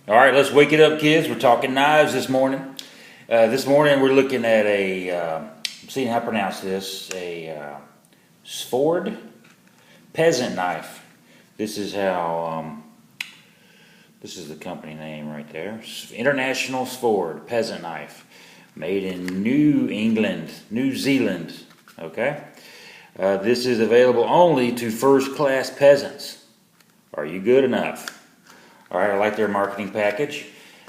All right, let's wake it up, kids. We're talking knives this morning. This morning we're looking at seeing how I pronounce this, Svord Peasant Knife. This is the company name right there. International Svord Peasant Knife, made in New Zealand. Okay, this is available only to first-class peasants. Are you good enough? All right, I like their marketing package.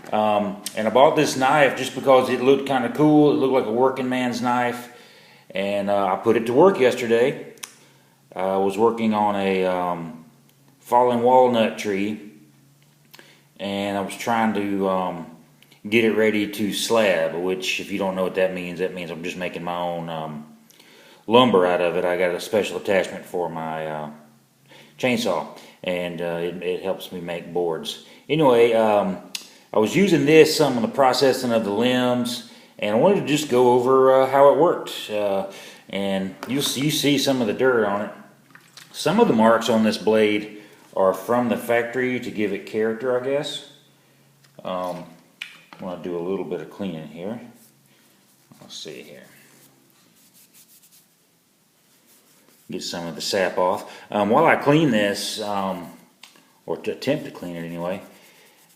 And I bought this knife just because it looked kind of cool. It looked like a working man's knife. And I put it to work yesterday. I was working on a fallen walnut tree. And I was trying to get it ready to slab, which, if you don't know what that means I'm just making my own lumber out of it. I got a special attachment for my chainsaw, and it helps me make boards. Anyway, I was using some on the processing of the limbs, and I wanted to just go over how it worked. And you see some of the dirt on it. Some of the marks on this blade are from the factory to give it character, I guess. I'm going to do a little bit of cleaning here. Let's see here. Get some of the sap off. While I clean this, or to attempt to clean it anyway,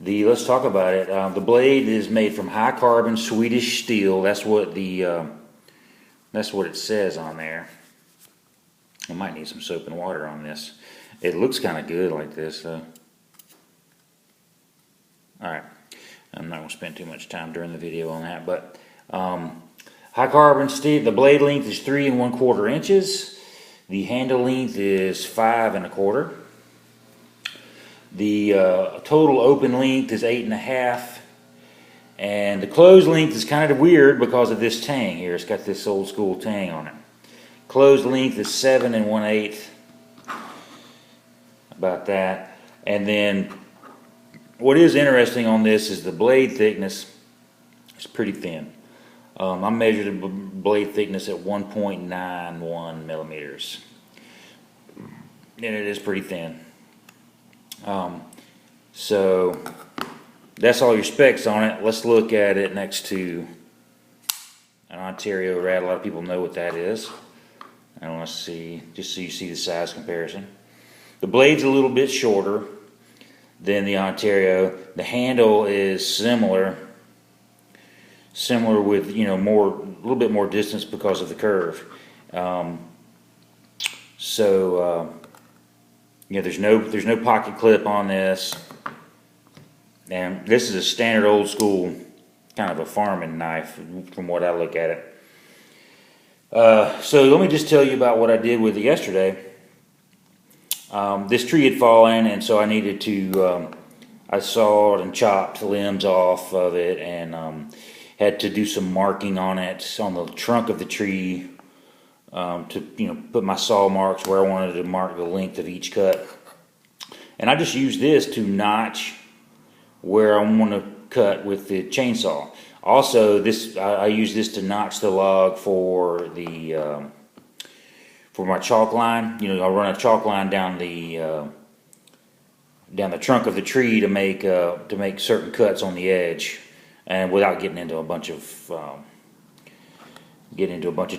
let's talk about it. The blade is made from high carbon Swedish steel. That's what it says on there. I might need some soap and water on this. It looks kind of good like this, though. Alright, I'm not going to spend too much time during the video on that, but high carbon steel. The blade length is 3 1/4 inches. The handle length is 5 1/4. The total open length is 8 1/2. And the closed length is kind of weird because of this tang here. It's got this old school tang on it. Closed length is 7 1/8. About that. And then what is interesting on this is the blade thickness is pretty thin. I measured the blade thickness at 1.91 millimeters, and it is pretty thin. So that's all your specs on it. Let's look at it next to an Ontario rat. A lot of people know what that is. I want to see, just so you see the size comparison. The blade's a little bit shorter than the Ontario. The handle is similar with, a little bit more distance because of the curve. There's no pocket clip on this, and this is a standard old school kind of a farming knife from what I look at it. So let me just tell you about what I did with it yesterday. This tree had fallen, and so I needed to I sawed and chopped limbs off of it, and had to do some marking on it on the trunk of the tree, to put my saw marks where I wanted to mark the length of each cut. And I just used this to notch where I want to cut with the chainsaw. Also, I use this to notch the log for my chalk line. I'll run a chalk line down the trunk of the tree to make certain cuts on the edge, and without getting into a bunch of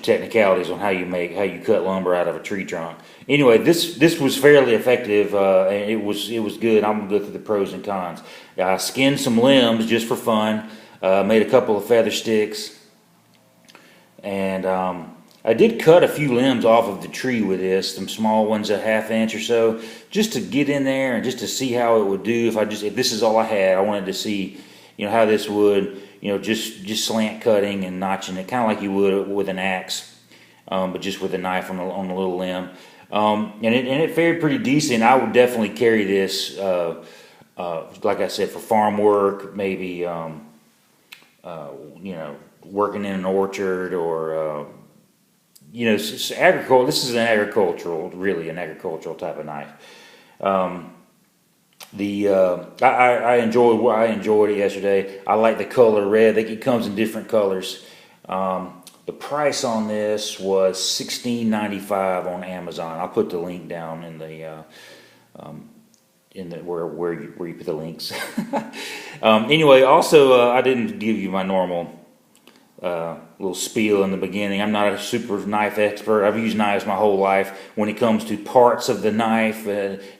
technicalities on how you cut lumber out of a tree trunk. Anyway, this was fairly effective, and it was good. I'm gonna go through the pros and cons. I skinned some limbs just for fun. Made a couple of feather sticks, and I did cut a few limbs off of the tree with this, some small ones, a 1/2 inch or so, just to get in there and just to see how it would do. If this is all I had, I wanted to see, how this would, just slant cutting and notching it, kind of like you would with an axe, but just with a knife on a little limb. And it fared pretty decent. I would definitely carry this, like I said, for farm work, maybe, working in an orchard, or agricultural. This is an agricultural type of knife. I enjoyed it yesterday. I like the color red. It comes in different colors. The price on this was $16.95 on Amazon. I'll put the link down in the where you put the links. Anyway, also, I didn't give you my normal little spiel in the beginning. I'm not a super knife expert. I've used knives my whole life. When it comes to parts of the knife,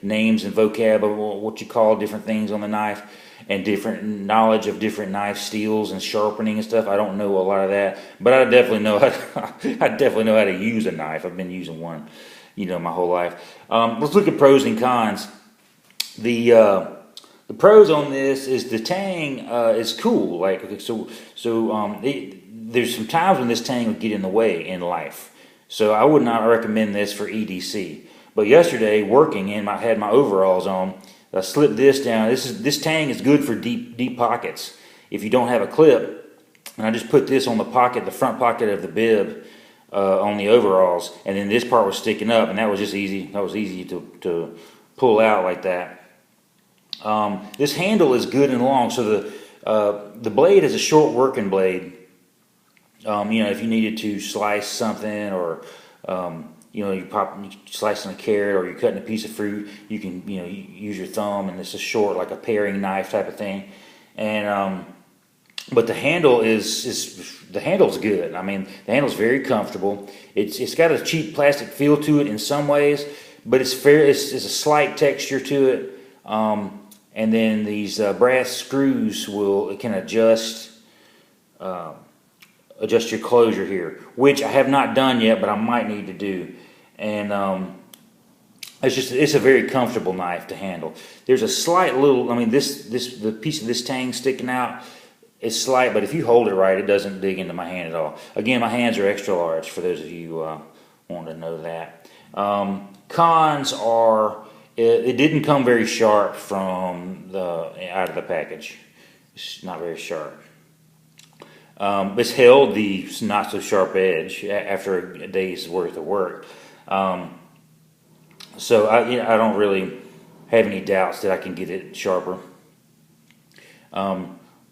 names and vocab of what you call different things on the knife, and different knowledge of different knife steels and sharpening and stuff, I don't know a lot of that. But I definitely know how to use a knife. I've been using one, my whole life. Let's look at pros and cons. The pros on this is the tang is cool. There's some times when this tang would get in the way in life. So I would not recommend this for EDC. But yesterday, working and I had my overalls on, I slipped this down. This tang is good for deep pockets. If you don't have a clip, and I just put this on the front pocket of the bib on the overalls, and then this part was sticking up, and that was just easy. That was easy to pull out like that. This handle is good and long, so the blade is a short working blade. If you needed to slice something, or you're slicing a carrot, or you're cutting a piece of fruit, you can you use your thumb, and this is short, like a paring knife type of thing. And but the handle is good. I mean, the handle's very comfortable. It's got a cheap plastic feel to it in some ways, but it's a slight texture to it. And then these brass screws can adjust your closure here, which I have not done yet, but I might need to do. And it's a very comfortable knife to handle. There's a slight little, the piece of this tang sticking out is slight, but if you hold it right, it doesn't dig into my hand at all. Again, my hands are extra large, for those of you who want to know that. Cons are, it didn't come very sharp out of the package. It's not very sharp. It's held the not so sharp edge after a day's worth of work. So I don't really have any doubts that I can get it sharper.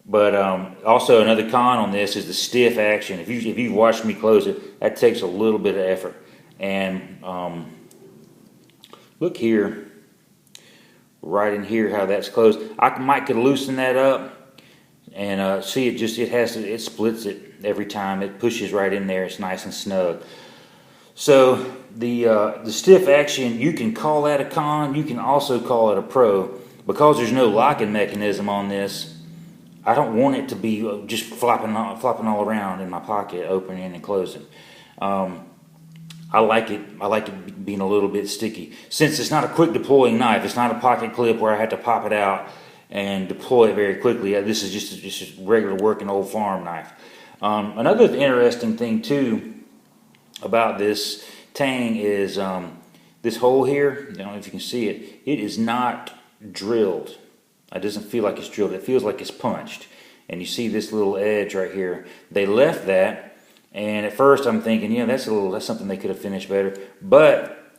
But also another con on this is the stiff action. If you've watched me close it, that takes a little bit of effort. And look here, right in here, how that's closed. I could loosen that up. And see, it splits it every time. It pushes right in there. It's nice and snug. So the stiff action, you can call that a con. You can also call it a pro. Because there's no locking mechanism on this, I don't want it to be just flopping all around in my pocket, opening and closing. I like it being a little bit sticky. Since it's not a quick deploying knife, it's not a pocket clip where I have to pop it out and deploy it very quickly. This is just a regular working old farm knife. Another interesting thing too about this tang is this hole here. I don't know if you can see it. It is not drilled. It doesn't feel like it's drilled. It feels like it's punched. And you see this little edge right here. They left that, and at first I'm thinking, that's something they could have finished better. But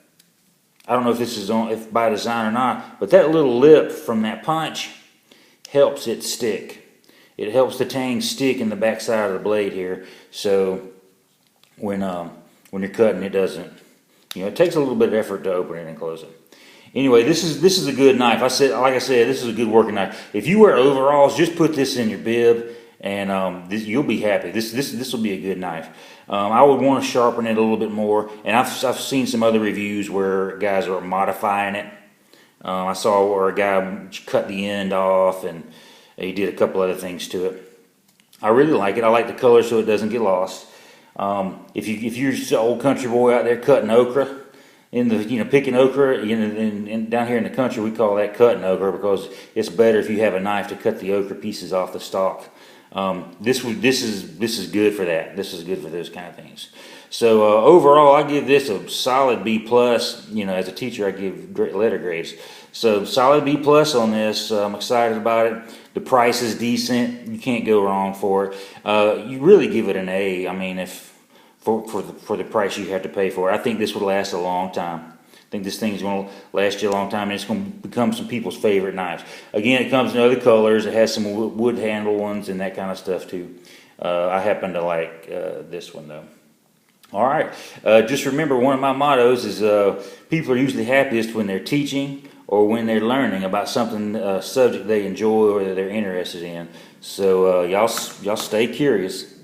I don't know if this is if by design or not. But that little lip from that punch helps it stick. It helps the tang stick in the back side of the blade here. So when you're cutting, it doesn't. It takes a little bit of effort to open it and close it. Anyway, this is a good knife. Like I said, this is a good working knife. If you wear overalls, just put this in your bib, and you'll be happy. This will be a good knife. I would want to sharpen it a little bit more, and I've seen some other reviews where guys are modifying it. I saw where a guy cut the end off, and he did a couple other things to it. I really like it. I like the color so it doesn't get lost. If you're just an old country boy out there cutting okra, picking okra, and down here in the country we call that cutting okra, because it's better if you have a knife to cut the okra pieces off the stalk. This is good for that. This is good for those kind of things. So overall, I give this a solid B+. As a teacher, I give letter grades. So solid B+ on this. I'm excited about it. The price is decent. You can't go wrong for it. You really give it an A. For the price you have to pay for it. I think this would last a long time. I think this thing is going to last you a long time, and it's going to become some people's favorite knives. Again, it comes in other colors. It has some wood handle ones and that kind of stuff too. I happen to like this one though. All right. Just remember, one of my mottos is people are usually happiest when they're teaching or when they're learning about something, subject they enjoy or that they're interested in. So y'all stay curious.